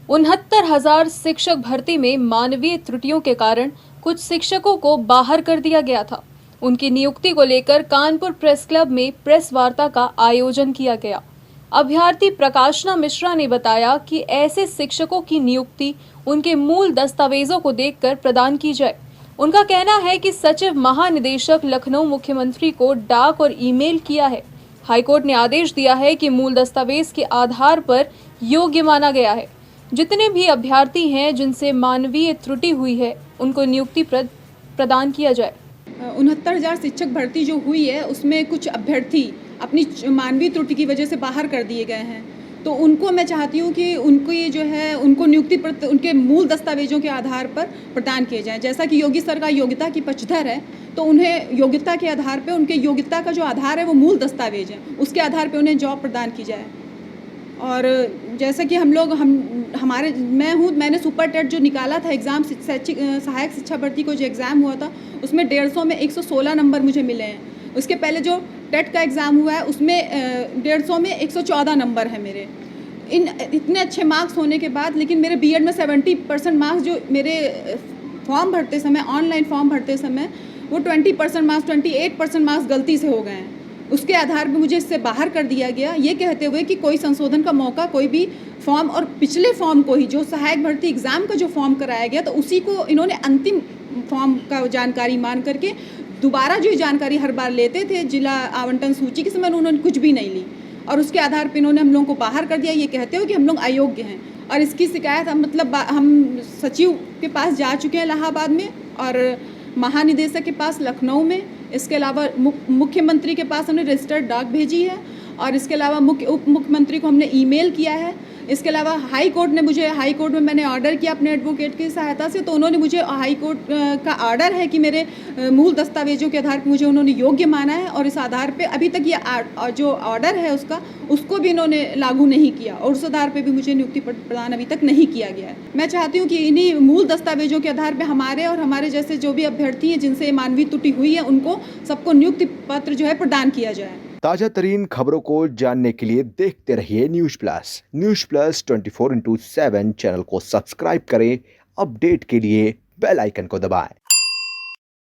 69,000 शिक्षक भर्ती में मानवीय त्रुटियों के कारण कुछ शिक्षकों को बाहर कर दिया गया था। उनकी नियुक्ति को लेकर कानपुर प्रेस क्लब में प्रेस वार्ता का आयोजन किया गया। अभ्यर्थी प्रकाशना मिश्रा ने बताया कि ऐसे शिक्षकों की नियुक्ति उनके मूल दस्तावेजों को देखकर प्रदान की जाए। उनका कहना है कि सचिव महानिदेशक लखनऊ मुख्यमंत्री को डाक और ईमेल किया है। हाईकोर्ट ने आदेश दिया है कि मूल दस्तावेज के आधार पर योग्य माना गया है। जितने भी अभ्यर्थी हैं जिनसे मानवीय त्रुटि हुई है उनको नियुक्ति प्रदान किया जाए। 69,000 शिक्षक भर्ती जो हुई है उसमें कुछ अभ्यर्थी अपनी मानवीय त्रुटि की वजह से बाहर कर दिए गए हैं, तो उनको मैं चाहती हूँ कि उनको ये जो है उनको नियुक्ति उनके मूल दस्तावेजों के आधार पर प्रदान किए जाएं। जैसा कि योगी सरकार योग्यता की पक्षधर है, तो उन्हें योग्यता के आधार पर उनके योग्यता का जो आधार है वो मूल दस्तावेज है, उसके आधार पर उन्हें जॉब प्रदान की जाए। और जैसे कि मैंने सुपर टेट जो निकाला था एग्ज़ाम, सहायक शिक्षा भर्ती को जो एग्ज़ाम हुआ था उसमें 150 में 116 नंबर मुझे मिले हैं। उसके पहले जो टेट का एग्ज़ाम हुआ है उसमें 150 में 114 नंबर है मेरे। इतने अच्छे मार्क्स होने के बाद लेकिन मेरे बीएड में 70% मार्क्स जो मेरे फॉर्म भरते समय, ऑनलाइन फॉर्म भरते समय, वो 20% मार्क्स, 28% मार्क्स गलती से हो गए हैं। उसके आधार पर मुझे इससे बाहर कर दिया गया, ये कहते हुए कि कोई संशोधन का मौका कोई भी फॉर्म, और पिछले फॉर्म को ही जो सहायक भर्ती एग्ज़ाम का जो फॉर्म कराया गया तो उसी को इन्होंने अंतिम फॉर्म का जानकारी मान करके दोबारा जो जानकारी हर बार लेते थे जिला आवंटन सूची के समय उन्होंने कुछ भी नहीं ली, और उसके आधार पर इन्होंने हम लोगों को बाहर कर दिया, ये कहते हुए कि हम लोग अयोग्य हैं। और इसकी शिकायत हम सचिव के पास जा चुके हैं इलाहाबाद में, और महानिदेशक के पास लखनऊ में, इसके अलावा मुख्यमंत्री के पास हमने रजिस्टर्ड डाक भेजी है, और इसके अलावा उप मुख्यमंत्री को हमने ईमेल किया है। इसके अलावा हाई कोर्ट में मैंने ऑर्डर किया अपने एडवोकेट की सहायता से, तो उन्होंने मुझे हाई कोर्ट का ऑर्डर है कि मेरे मूल दस्तावेजों के आधार पर मुझे उन्होंने योग्य माना है, और इस आधार पे अभी तक ये जो ऑर्डर है उसको भी इन्होंने लागू नहीं किया, और उस आधार पे भी मुझे नियुक्ति प्रदान अभी तक नहीं किया गया है। मैं चाहती हूँ कि इन्हीं मूल दस्तावेजों के आधार पर हमारे और हमारे जैसे जो भी अभ्यर्थी हैं जिनसे मानवीय त्रुटि हुई है उनको सबको नियुक्ति पत्र जो है प्रदान किया जाए। ताजा तरीन खबरों को जानने के लिए देखते रहिए न्यूज प्लस 24/7 चैनल को सब्सक्राइब करें। अपडेट के लिए बेल आइकन को दबाएं।